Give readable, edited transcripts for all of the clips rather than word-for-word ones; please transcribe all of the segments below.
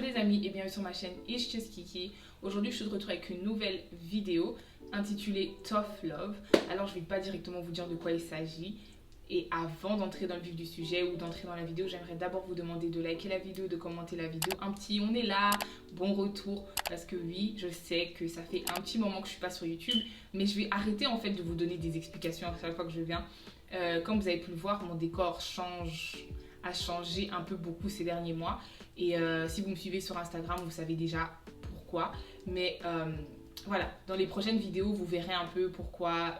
les amis et bienvenue sur ma chaîne It's Just Kiki. Aujourd'hui je te retrouve avec une nouvelle vidéo intitulée Tough Love. Alors je ne vais pas directement vous dire de quoi il s'agit. Et avant d'entrer dans le vif du sujet ou d'entrer dans la vidéo, j'aimerais d'abord vous demander de liker la vidéo, de commenter la vidéo. Un petit on est là, bon retour. Parce que oui, je sais que ça fait un petit moment que je suis pas sur YouTube. Mais je vais arrêter en fait de vous donner des explications à chaque fois que je viens. Comme vous avez pu le voir, mon décor a changé un peu beaucoup ces derniers mois. Et si vous me suivez sur Instagram, vous savez déjà pourquoi. Mais voilà, dans les prochaines vidéos, vous verrez un peu pourquoi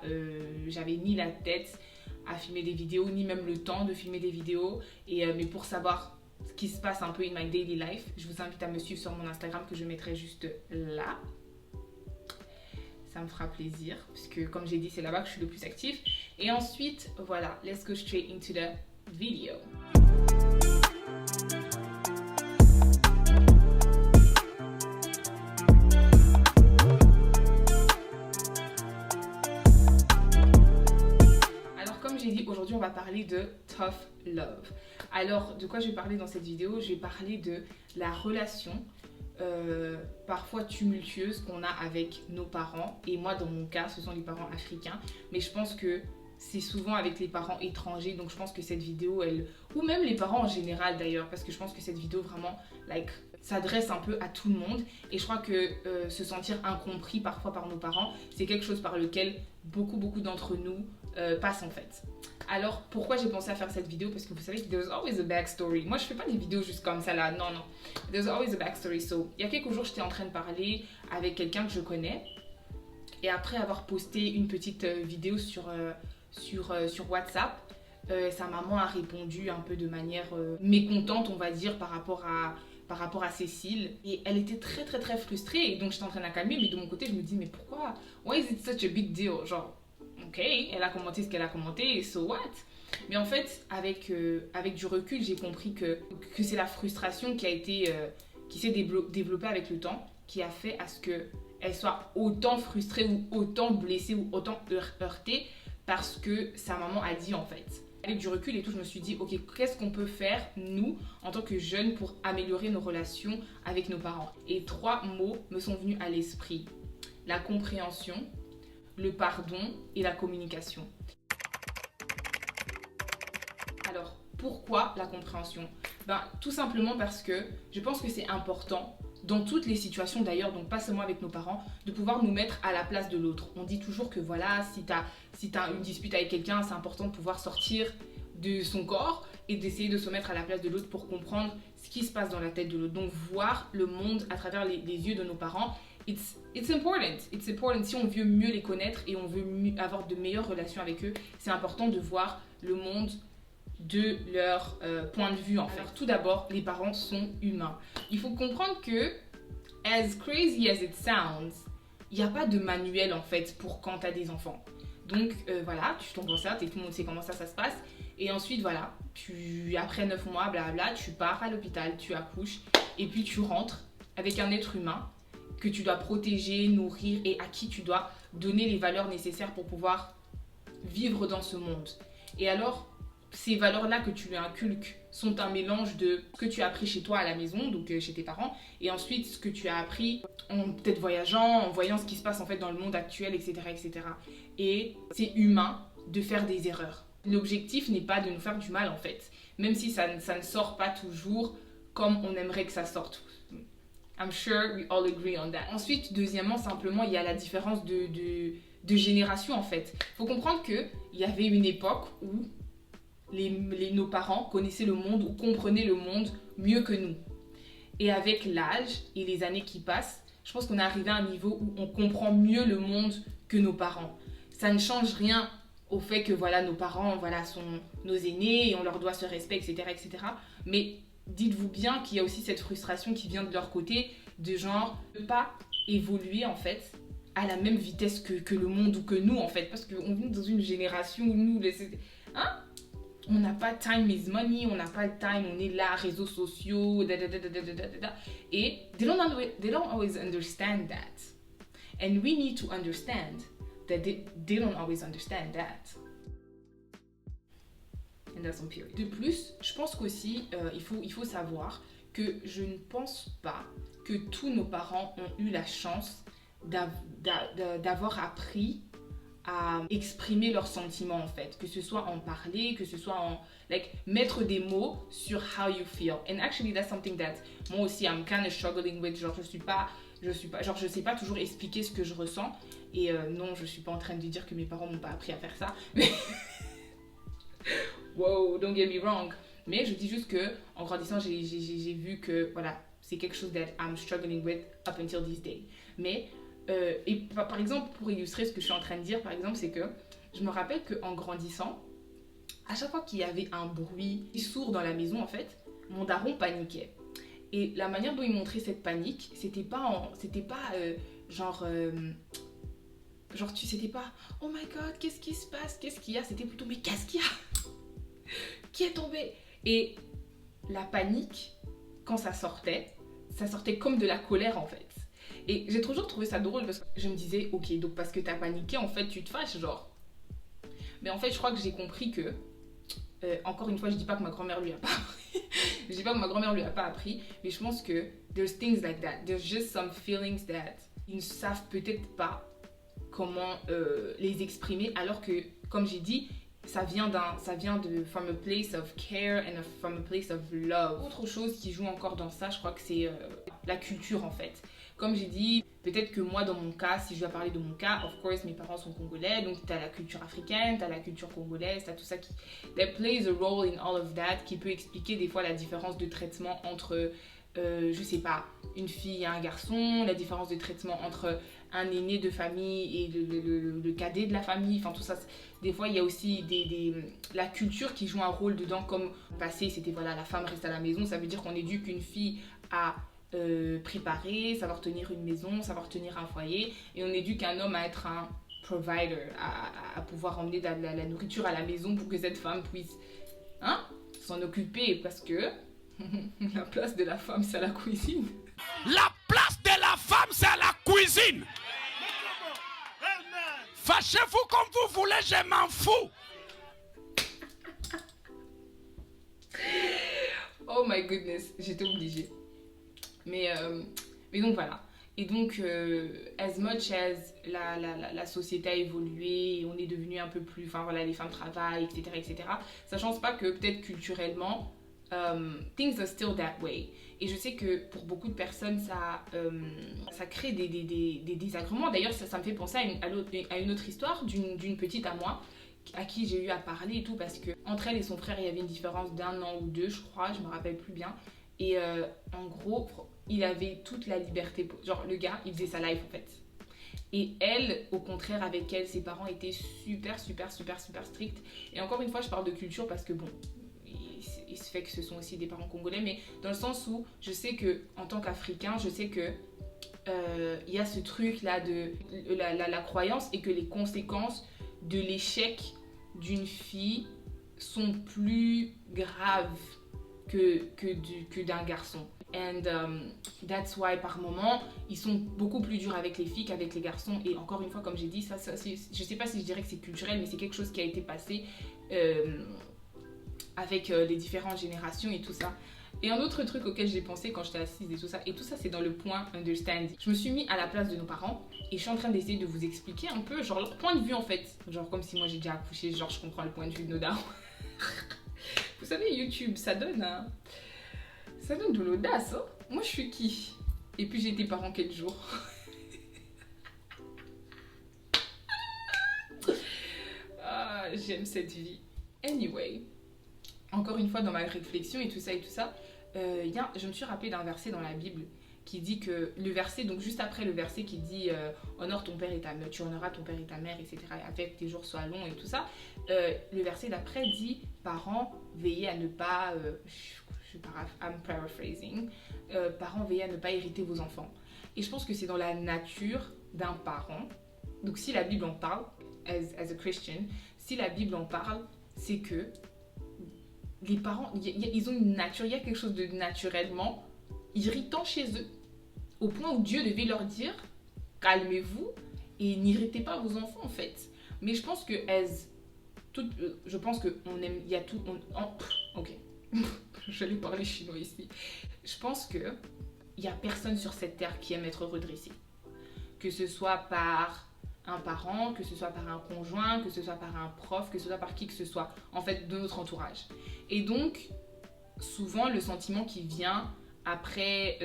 j'avais ni la tête à filmer des vidéos, ni même le temps de filmer des vidéos. Mais pour savoir ce qui se passe un peu in my daily life, je vous invite à me suivre sur mon Instagram que je mettrai juste là. Ça me fera plaisir, puisque comme j'ai dit, c'est là-bas que je suis le plus active. Et ensuite, voilà, let's go straight into the video. Alors, comme j'ai dit, aujourd'hui, on va parler de tough love. Alors, de quoi je vais parler dans cette vidéo? Je vais parler de la relation parfois tumultueuse qu'on a avec nos parents. Et moi, dans mon cas, ce sont les parents africains. Mais je pense que c'est souvent avec les parents étrangers. Donc, je pense que cette vidéo, ou même les parents en général d'ailleurs, parce que je pense que cette vidéo vraiment, s'adresse un peu à tout le monde. Et je crois que se sentir incompris parfois par nos parents, c'est quelque chose par lequel beaucoup d'entre nous passent en fait. Alors, pourquoi j'ai pensé à faire cette vidéo? Parce que vous savez que there's always a backstory. Moi, je fais pas des vidéos juste comme ça là, non. There's always a backstory. So, il y a quelques jours, j'étais en train de parler avec quelqu'un que je connais. Et après avoir posté une petite vidéo sur WhatsApp, sa maman a répondu un peu de manière mécontente, on va dire, par rapport à Cécile. Et elle était très frustrée. Et donc, j'étais en train de la calmer. Mais de mon côté, je me dis, mais pourquoi? Why is it such a big deal? Genre, ok, elle a commenté ce qu'elle a commenté, so what? Mais en fait, avec du recul, j'ai compris que c'est la frustration qui s'est développée avec le temps, qui a fait à ce qu'elle soit autant frustrée ou autant blessée ou autant heurtée parce que sa maman a dit en fait. Avec du recul et tout, je me suis dit, ok, qu'est-ce qu'on peut faire, nous, en tant que jeunes, pour améliorer nos relations avec nos parents? Et 3 mots me sont venus à l'esprit. La compréhension, le pardon et la communication. Alors, pourquoi la compréhension? Tout simplement parce que je pense que c'est important, dans toutes les situations d'ailleurs, donc pas seulement avec nos parents, de pouvoir nous mettre à la place de l'autre. On dit toujours que voilà, si t'as une dispute avec quelqu'un, c'est important de pouvoir sortir de son corps et d'essayer de se mettre à la place de l'autre pour comprendre ce qui se passe dans la tête de l'autre. Donc voir le monde à travers les yeux de nos parents, it's important. It's important. Si on veut mieux les connaître et on veut avoir de meilleures relations avec eux, c'est important de voir le monde de leur point de vue en fait. Alors, tout d'abord, les parents sont humains. Il faut comprendre que, as crazy as it sounds, il n'y a pas de manuel en fait pour quand tu as des enfants. Donc voilà, tu tombes enceinte et tout le monde sait comment ça se passe. Et ensuite voilà, après 9 mois, blabla, tu pars à l'hôpital, tu accouches et puis tu rentres avec un être humain que tu dois protéger, nourrir et à qui tu dois donner les valeurs nécessaires pour pouvoir vivre dans ce monde. Et alors, ces valeurs-là que tu lui inculques sont un mélange de ce que tu as appris chez toi à la maison, donc chez tes parents, et ensuite ce que tu as appris en peut-être voyageant, en voyant ce qui se passe en fait dans le monde actuel, etc. etc. Et c'est humain de faire des erreurs. L'objectif n'est pas de nous faire du mal en fait, même si ça ne sort pas toujours comme on aimerait que ça sorte. I'm sure we all agree on that. Ensuite, deuxièmement, simplement, il y a la différence de génération en fait. Il faut comprendre qu'il y avait une époque où nos parents connaissaient le monde ou comprenaient le monde mieux que nous. Et avec l'âge et les années qui passent, je pense qu'on est arrivé à un niveau où on comprend mieux le monde que nos parents. Ça ne change rien au fait que voilà, nos parents sont nos aînés et on leur doit ce respect, etc. etc. Mais dites-vous bien qu'il y a aussi cette frustration qui vient de leur côté, de genre ne pas évoluer en fait à la même vitesse que le monde ou que nous en fait, parce qu'on vit dans une génération où nous, on n'a pas time is money, on n'a pas le time, on est là, réseaux sociaux, et they don't always understand that. And we need to understand that they don't always understand that. And that's on period. De plus, je pense qu'aussi, il faut savoir que je ne pense pas que tous nos parents ont eu la chance d'avoir appris à exprimer leurs sentiments en fait, que ce soit en parler, que ce soit en mettre des mots sur how you feel. And actually that's something that moi aussi I'm kind of struggling with. Genre je sais pas toujours expliquer ce que je ressens. Et non, je suis pas en train de dire que mes parents m'ont pas appris à faire ça. Mais wow, don't get me wrong. Mais je dis juste que en grandissant, j'ai vu que voilà, c'est quelque chose that I'm struggling with up until this day. Mais et par exemple, pour illustrer ce que je suis en train de dire, par exemple, c'est que je me rappelle qu'en grandissant, à chaque fois qu'il y avait un bruit sourd dans la maison, en fait, mon daron paniquait. Et la manière dont il montrait cette panique, c'était pas c'était pas oh my god, qu'est-ce qui se passe, qu'est-ce qu'il y a, c'était plutôt mais qu'est-ce qu'il y a, qui est tombé. Et la panique, quand ça sortait comme de la colère en fait. Et j'ai toujours trouvé ça drôle parce que je me disais, ok, donc parce que t'as paniqué, en fait, tu te fâches, genre. Mais en fait, je crois que j'ai compris que, encore une fois, je dis pas que ma grand-mère lui a pas appris. Je dis pas que ma grand-mère lui a pas appris, mais je pense que there's things like that. There's just some feelings that ils ne savent peut-être pas comment les exprimer, alors que, comme j'ai dit, ça vient from a place of care and from a place of love. Autre chose qui joue encore dans ça, je crois que c'est la culture en fait. Comme j'ai dit, peut-être que moi dans mon cas, si je dois parler de mon cas, of course mes parents sont congolais, donc t'as la culture africaine, t'as la culture congolaise, t'as tout ça qui that plays a role in all of that, qui peut expliquer des fois la différence de traitement entre, je sais pas, une fille et un garçon, la différence de traitement entre un aîné de famille et le cadet de la famille, enfin tout ça. Des fois il y a aussi la culture qui joue un rôle dedans, comme passé c'était voilà, la femme reste à la maison, ça veut dire qu'on éduque une fille à préparer, savoir tenir une maison, savoir tenir un foyer, et on éduque un homme à être un provider, à pouvoir emmener de la nourriture à la maison pour que cette femme puisse s'en occuper, parce que la place de la femme c'est à la cuisine. La place de la femme c'est à la cuisine. Fâchez-vous comme vous voulez, je m'en fous. Oh my goodness, j'étais obligée. Mais donc voilà. Et donc, as much as la société a évolué, et on est devenu un peu plus... Enfin voilà, les femmes travaillent, etc. Ça ne change pas que peut-être culturellement, things are still that way. Et je sais que pour beaucoup de personnes, ça crée des désagréments. D'ailleurs, ça me fait penser à une autre histoire d'une petite à moi, à qui j'ai eu à parler et tout, parce que entre elle et son frère, il y avait une différence d'1 an ou 2, je crois, je me rappelle plus bien. Et en gros, il avait toute la liberté. Genre, le gars, il faisait sa life en fait. Et elle, au contraire, avec elle, ses parents étaient super stricts. Et encore une fois, je parle de culture parce que bon, il se fait que ce sont aussi des parents congolais, mais dans le sens où je sais que, en tant qu'Africain, je sais que il y a ce truc là de la croyance, et que les conséquences de l'échec d'une fille sont plus graves que d'un garçon. And that's why par moment ils sont beaucoup plus durs avec les filles qu'avec les garçons. Et encore une fois, comme j'ai dit, ça je sais pas si je dirais que c'est culturel, mais c'est quelque chose qui a été passé avec les différentes générations et tout ça. Et un autre truc auquel j'ai pensé quand j'étais assise et tout ça c'est dans le point understanding. Je me suis mis à la place de nos parents et je suis en train d'essayer de vous expliquer un peu genre leur point de vue en fait. Genre comme si moi j'ai déjà accouché, genre je comprends le point de vue de nos darons. Vous savez, YouTube, ça donne de l'audace, hein. Moi, je suis qui? Et puis, j'ai été parent quel jour? J'aime cette vie. Anyway, encore une fois, dans ma réflexion et tout ça, je me suis rappelé d'un verset dans la Bible qui dit que le verset, donc juste après le verset qui dit honore ton père et ta mère, tu honoreras ton père et ta mère, etc. Avec tes jours soient longs et tout ça. Le verset d'après dit parents, veillez à ne pas, I'm paraphrasing, parents, veillez à ne pas hériter vos enfants. Et je pense que c'est dans la nature d'un parent. Donc si la Bible en parle, as a Christian, si la Bible en parle, c'est que les parents, ils ont une nature, il y a quelque chose de naturellement irritant chez eux, au point où Dieu devait leur dire calmez-vous et n'irritez pas vos enfants en fait. Mais je pense que je pense que on aime, il y a tout, ok, je vais parler chinois ici. je pense que il y a personne sur cette terre qui aime être redressé. Que ce soit par un parent, que ce soit par un conjoint, que ce soit par un prof, que ce soit par qui que ce soit, en fait, de notre entourage. Et donc, souvent, le sentiment qui vient après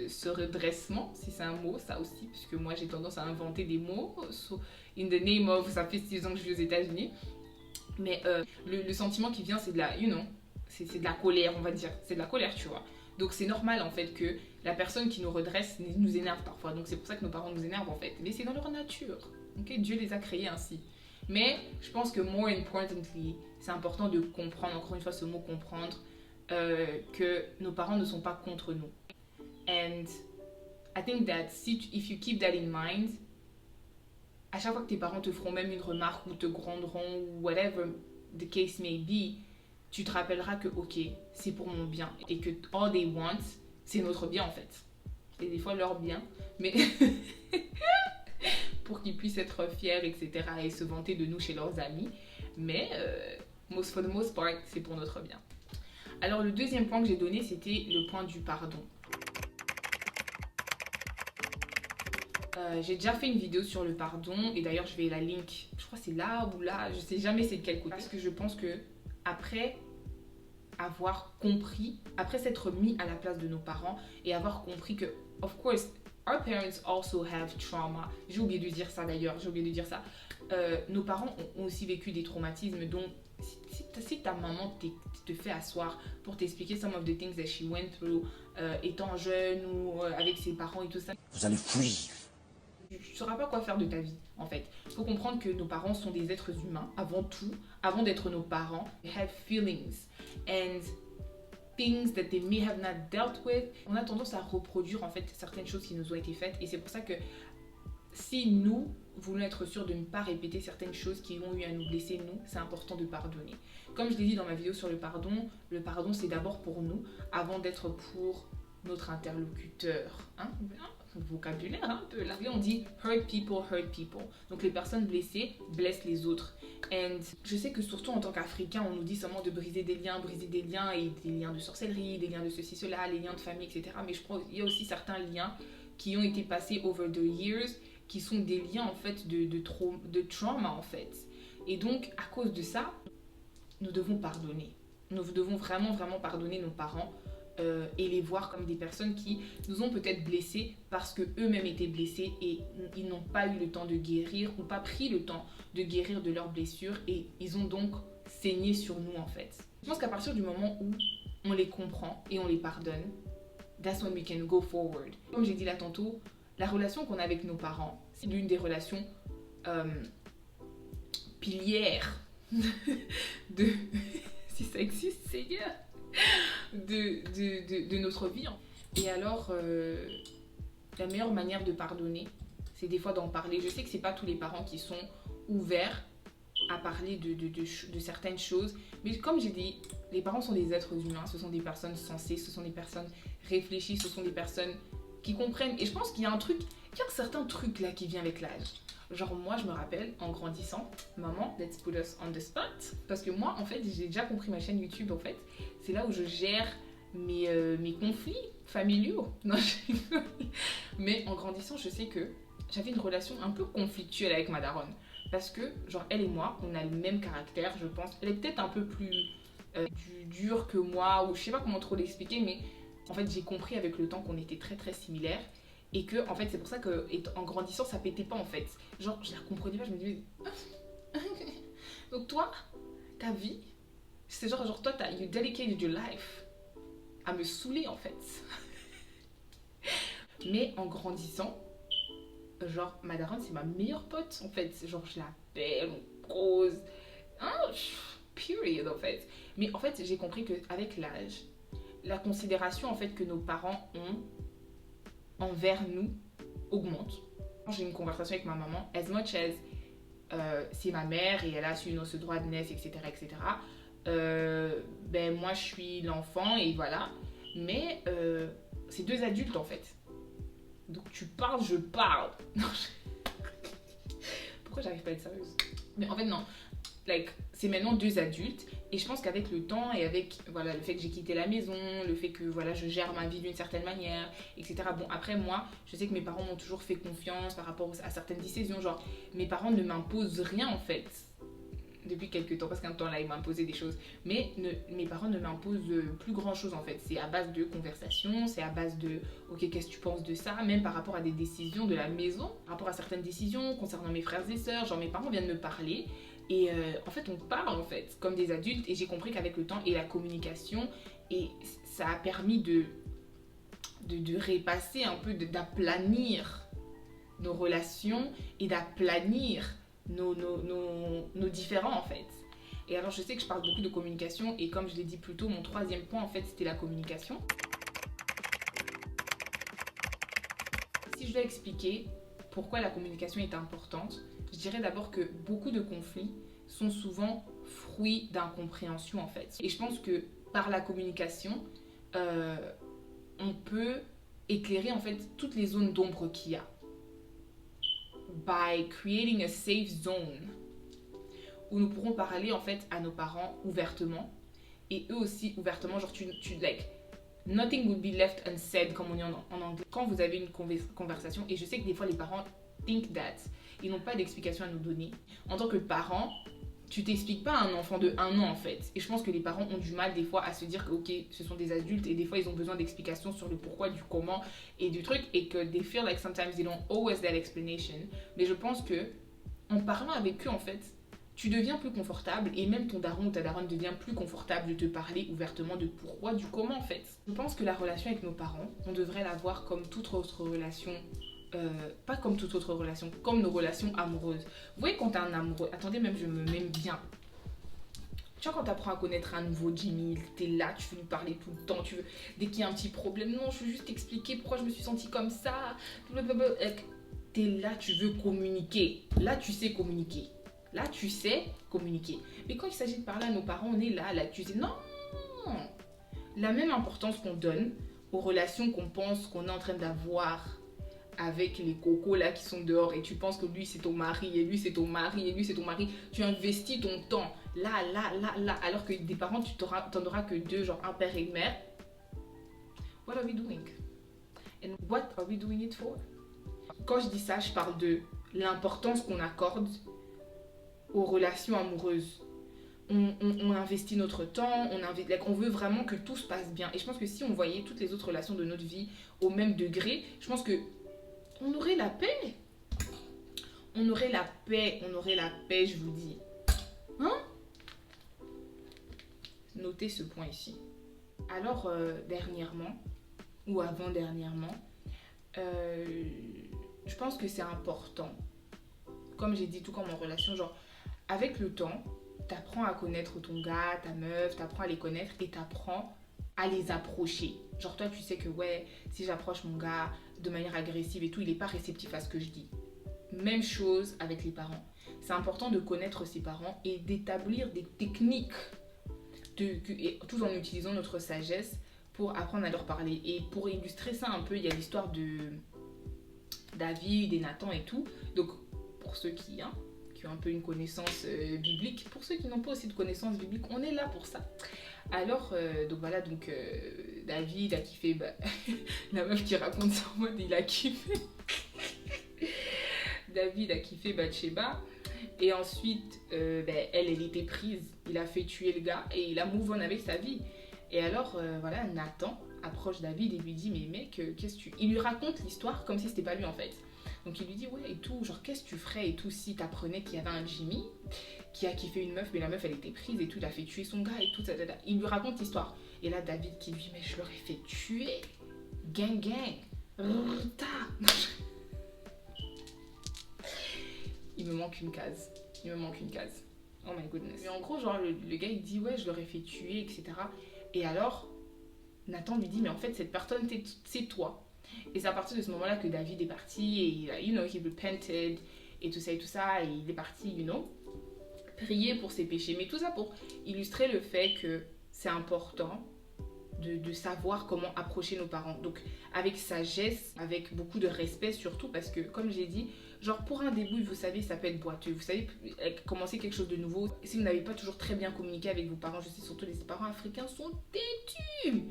ce redressement, si c'est un mot, ça aussi, puisque moi, j'ai tendance à inventer des mots, so, in the name of, ça fait 6 ans que je vis aux États-Unis, mais le sentiment qui vient, c'est de la, c'est de la colère, on va dire, c'est de la colère, tu vois. Donc c'est normal en fait que la personne qui nous redresse nous énerve parfois. Donc c'est pour ça que nos parents nous énervent en fait. Mais c'est dans leur nature. Okay? Dieu les a créés ainsi. Mais je pense que more importantly, c'est important de comprendre, encore une fois ce mot comprendre, que nos parents ne sont pas contre nous. And I think that if you keep that in mind, à chaque fois que tes parents te feront même une remarque ou te gronderont ou whatever the case may be, tu te rappelleras que ok, c'est pour mon bien et que all they want, c'est notre bien en fait. Et des fois leur bien, mais pour qu'ils puissent être fiers, etc. et se vanter de nous chez leurs amis. Mais for the most part, c'est pour notre bien. Alors le deuxième point que j'ai donné, c'était le point du pardon. J'ai déjà fait une vidéo sur le pardon et d'ailleurs je vais la link, je crois que c'est là ou là, je sais jamais c'est de quel côté. Parce que je pense que après avoir compris, après s'être mis à la place de nos parents et avoir compris que, of course, our parents also have trauma. J'ai oublié de dire ça d'ailleurs, nos parents ont aussi vécu des traumatismes, donc si ta maman te fait asseoir pour t'expliquer some of the things that she went through étant jeune ou avec ses parents et tout ça, Vous allez fuir. tu ne sauras pas quoi faire de ta vie en fait. Il faut comprendre que nos parents sont des êtres humains avant tout, avant d'être nos parents. They have feelings and things that they may have not dealt with. On a tendance à reproduire en fait certaines choses qui nous ont été faites et c'est pour ça que si nous voulons être sûrs de ne pas répéter certaines choses qui ont eu à nous blesser, nous, c'est important de pardonner. Comme je l'ai dit dans ma vidéo sur le pardon c'est d'abord pour nous avant d'être pour notre interlocuteur. Hein? Vocabulaire un peu. Là, on dit hurt people. Donc les personnes blessées blessent les autres. And je sais que surtout en tant qu'Africain, on nous dit seulement de briser des liens et des liens de sorcellerie, des liens de ceci, cela, les liens de famille, etc. Mais je crois qu'il y a aussi certains liens qui ont été passés over the years, qui sont des liens en fait de trauma en fait. Et donc à cause de ça, nous devons pardonner. Nous devons vraiment pardonner nos parents. Et les voir comme des personnes qui nous ont peut-être blessés parce qu'eux-mêmes étaient blessés et ils n'ont pas eu le temps de guérir ou pas pris le temps de guérir de leurs blessures et ils ont donc saigné sur nous en fait. Je pense qu'à partir du moment où on les comprend et on les pardonne, that's when we can go forward. Comme j'ai dit là tantôt, la relation qu'on a avec nos parents, c'est l'une des relations pilières de... si ça existe, Seigneur, de notre vie. Et alors, la meilleure manière de pardonner, c'est des fois d'en parler. Je sais que c'est pas tous les parents qui sont ouverts à parler de certaines choses, mais comme j'ai dit, les parents sont des êtres humains, ce sont des personnes sensées, ce sont des personnes réfléchies, ce sont des personnes qui comprennent. Et je pense qu'il y a un certain truc là qui vient avec l'âge. Genre moi je me rappelle en grandissant, maman, let's put us on the spot, parce que moi en fait j'ai déjà compris ma chaîne YouTube en fait, c'est là où je gère mes conflits familiaux. Non, mais en grandissant je sais que j'avais une relation un peu conflictuelle avec ma daronne, parce que genre elle et moi on a le même caractère je pense, elle est peut-être un peu plus dure que moi ou je sais pas comment trop l'expliquer, mais en fait j'ai compris avec le temps qu'on était très similaires. Et que, en fait, c'est pour ça qu'en grandissant, ça pétait pas, en fait. Genre, je la comprenais pas, je me disais... Donc toi, ta vie, c'est genre toi, you dedicated your life à me saouler, en fait. Mais en grandissant, genre, ma daronne, c'est ma meilleure pote, en fait. Genre, je l'appelle, on cause... Hein, period, en fait. Mais en fait, j'ai compris qu'avec l'âge, la considération, en fait, que nos parents ont envers nous augmente. Quand j'ai une conversation avec ma maman, as much as c'est ma mère et elle a su ce droit de naissance, etc. Ben moi je suis l'enfant et voilà. Mais c'est deux adultes en fait. Donc tu parles, je parle. Pourquoi j'arrive pas à être sérieuse? Mais en fait non. Like, c'est maintenant deux adultes Et je pense qu'avec le temps et avec voilà, le fait que j'ai quitté la maison, le fait que voilà, je gère ma vie d'une certaine manière, etc. Bon, après, moi, je sais que mes parents m'ont toujours fait confiance par rapport à certaines décisions. Genre, mes parents ne m'imposent rien en fait depuis quelques temps, parce qu'un temps là, ils m'imposaient des choses. Mais mes parents ne m'imposent plus grand chose en fait. C'est à base de conversation, c'est à base de ok, qu'est-ce que tu penses de ça, même par rapport à des décisions de la maison, par rapport à certaines décisions concernant mes frères et sœurs. Genre, mes parents viennent me parler. Et en fait, on parle en fait comme des adultes et j'ai compris qu'avec le temps et la communication, et ça a permis de repasser un peu, d'aplanir nos relations et d'aplanir nos différends en fait. Et alors je sais que je parle beaucoup de communication et comme je l'ai dit plus tôt, mon troisième point en fait c'était la communication. Si je dois expliquer pourquoi la communication est importante, je dirais d'abord que beaucoup de conflits sont souvent fruits d'incompréhension en fait. Et je pense que par la communication, on peut éclairer en fait toutes les zones d'ombre qu'il y a. By creating a safe zone où nous pourrons parler en fait à nos parents ouvertement et eux aussi ouvertement, genre tu like nothing would be left unsaid comme on dit en anglais. Quand vous avez une conversation, et je sais que des fois les parents think that ils n'ont pas d'explication à nous donner. En tant que parent, tu t'expliques pas à un enfant de 1 an en fait. Et je pense que les parents ont du mal des fois à se dire que ok, ce sont des adultes et des fois ils ont besoin d'explications sur le pourquoi, du comment et du truc et que they feel like sometimes they don't always that explanation. Mais je pense que en parlant avec eux en fait, tu deviens plus confortable et même ton daron ou ta daronne devient plus confortable de te parler ouvertement de pourquoi, du comment en fait. Je pense que la relation avec nos parents, on devrait la voir comme toute autre relation. Pas comme toute autre relation, comme nos relations amoureuses. Vous voyez quand t'es un amoureux, attendez, même je me mets bien. Tu vois quand t'apprends à connaître un nouveau Jimmy, t'es là, tu veux lui parler tout le temps, tu veux, dès qu'il y a un petit problème, non, je veux juste t'expliquer pourquoi je me suis sentie comme ça. T'es là, tu veux communiquer. Là, tu sais communiquer. Là, tu sais communiquer. Mais quand il s'agit de parler à nos parents, on est là, tu sais, non. La même importance qu'on donne aux relations qu'on pense qu'on est en train d'avoir avec les cocos là qui sont dehors et tu penses que lui c'est ton mari et lui c'est ton mari et lui c'est ton mari, tu investis ton temps là, alors que des parents tu t'en auras que 2, genre un père et une mère. What are we doing? And what are we doing it for? Quand je dis ça, je parle de l'importance qu'on accorde aux relations amoureuses. On investit notre temps, on veut vraiment que tout se passe bien. Et je pense que si on voyait toutes les autres relations de notre vie au même degré, je pense que on aurait la paix. On aurait la paix, je vous dis. Hein? Notez ce point ici. Alors, dernièrement, ou avant-dernièrement, je pense que c'est important. Comme j'ai dit, tout comme en relation, genre, avec le temps, t'apprends à connaître ton gars, ta meuf, t'apprends à les connaître et t'apprends à les approcher. Genre toi tu sais que ouais, si j'approche mon gars de manière agressive et tout, il est pas réceptif à ce que je dis. Même chose avec les parents. C'est important de connaître ses parents et d'établir des techniques tout en utilisant notre sagesse pour apprendre à leur parler. Et pour illustrer ça un peu, il y a l'histoire de David et Nathan et tout. Donc pour ceux qui ont un peu une connaissance biblique, pour ceux qui n'ont pas aussi de connaissance biblique, on est là pour ça. Alors, donc voilà, David a kiffé, la meuf qui raconte ça en mode, il a kiffé. David a kiffé Bathsheba. Et ensuite, elle était prise. Il a fait tuer le gars et il a move on avec sa vie. Et alors, voilà, Nathan approche David et lui dit, mais mec, qu'est-ce que tu... Il lui raconte l'histoire comme si c'était pas lui en fait. Donc il lui dit, ouais, et tout, genre, qu'est-ce que tu ferais et tout si t'apprenais qu'il y avait un Jimmy qui a kiffé une meuf, mais la meuf, elle était prise et tout, il a fait tuer son gars et tout, il lui raconte l'histoire. Et là, David qui lui dit, mais je l'aurais fait tuer. Gang, gang. Il me manque une case. Oh my goodness. Mais en gros, genre, le gars, il dit, ouais, je l'aurais fait tuer, etc. Et alors, Nathan lui dit, mais en fait, cette personne, c'est toi. Et c'est à partir de ce moment-là que David est parti et il repented et tout ça, et il est parti, prier pour ses péchés. Mais tout ça pour illustrer le fait que c'est important de savoir comment approcher nos parents. Donc avec sagesse, avec beaucoup de respect surtout, parce que comme j'ai dit, genre pour un début, vous savez, ça peut être boiteux. Vous savez, commencer quelque chose de nouveau. Si vous n'avez pas toujours très bien communiqué avec vos parents, je sais surtout les parents africains sont têtus.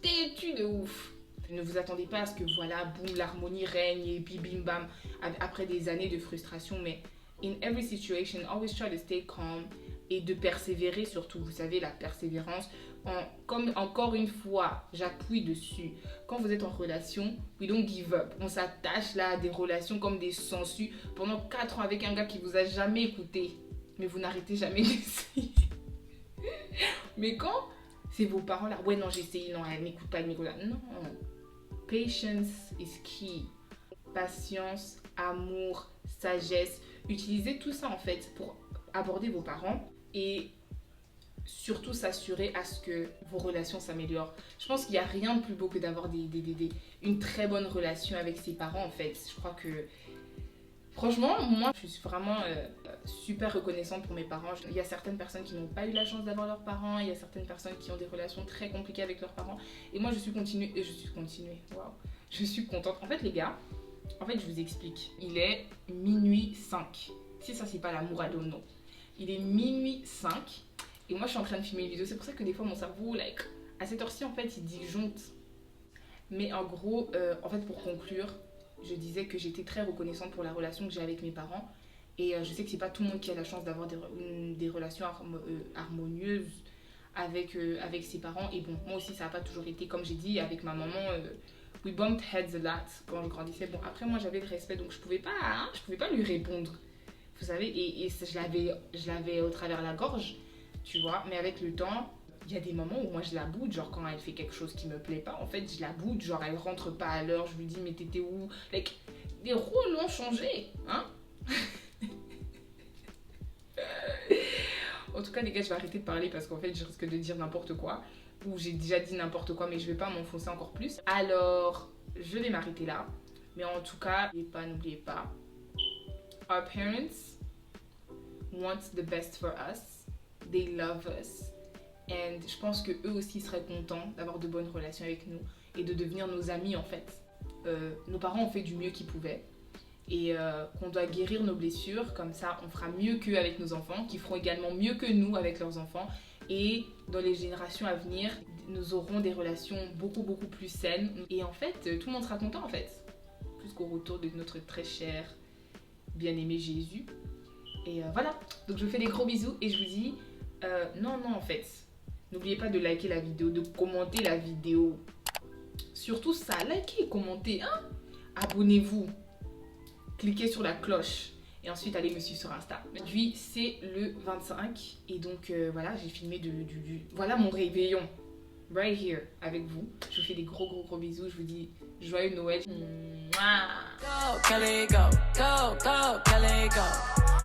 Têtus de ouf. Ne vous attendez pas à ce que voilà, boum, l'harmonie règne et puis bim bam, après des années de frustration. Mais in every situation, always try to stay calm et de persévérer surtout. Vous savez, la persévérance. Comme encore une fois, j'appuie dessus. Quand vous êtes en relation, we don't give up. On s'attache là à des relations comme des sangsues pendant 4 ans avec un gars qui vous a jamais écouté. Mais vous n'arrêtez jamais d'essayer. Mais quand c'est vos parents là, ouais non j'ai essayé, non elle m'écoute pas, non. Patience is key. Patience, amour, sagesse. Utilisez tout ça en fait pour aborder vos parents et surtout s'assurer à ce que vos relations s'améliorent. Je pense qu'il n'y a rien de plus beau que d'avoir une très bonne relation avec ses parents en fait. Je crois que franchement, moi je suis vraiment super reconnaissante pour mes parents. Il y a certaines personnes qui n'ont pas eu la chance d'avoir leurs parents, il y a certaines personnes qui ont des relations très compliquées avec leurs parents. Et moi je suis contente. En fait les gars, je vous explique. Il est minuit 5. Si ça c'est pas l'amour à non. Il est minuit 5. Et moi, je suis en train de filmer une vidéo. C'est pour ça que des fois, mon cerveau, à cette heure-ci, en fait, il disjoncte. Mais en gros, pour conclure, je disais que j'étais très reconnaissante pour la relation que j'ai avec mes parents. Et je sais que c'est pas tout le monde qui a la chance d'avoir des relations harmonieuses avec ses parents. Et bon, moi aussi, ça n'a pas toujours été, comme j'ai dit, avec ma maman, we bumped heads a lot quand je grandissais. Bon, après, moi, j'avais le respect, donc je pouvais pas lui répondre. Vous savez, et je l'avais au travers la gorge. Tu vois, mais avec le temps, il y a des moments où moi je la boude, genre quand elle fait quelque chose qui me plaît pas, en fait je la boude, genre elle rentre pas à l'heure, je lui dis mais t'étais où? Les rôles ont changé, hein? En tout cas les gars, je vais arrêter de parler parce qu'en fait je risque de dire n'importe quoi, ou j'ai déjà dit n'importe quoi mais je vais pas m'enfoncer encore plus. Alors, je vais m'arrêter là, mais en tout cas, n'oubliez pas, our parents want the best for us. They love us. And je pense qu'eux aussi seraient contents d'avoir de bonnes relations avec nous et de devenir nos amis en fait. Nos parents ont fait du mieux qu'ils pouvaient et qu'on doit guérir nos blessures. Comme ça, on fera mieux qu'eux avec nos enfants, qui feront également mieux que nous avec leurs enfants. Et dans les générations à venir, nous aurons des relations beaucoup plus saines. Et en fait, tout le monde sera content en fait. Jusqu'au retour de notre très cher, bien-aimé Jésus. Et voilà. Donc je vous fais des gros bisous et je vous dis... non en fait, n'oubliez pas de liker la vidéo, de commenter la vidéo, surtout ça, likez et commentez, hein? Abonnez-vous, cliquez sur la cloche et ensuite allez me suivre sur Insta. Aujourd'hui c'est le 25 et donc voilà, j'ai filmé voilà mon réveillon right here avec vous. Je vous fais des gros bisous, je vous dis joyeux Noël. Mouah. Go, Kelly, go, go, Kelly, go.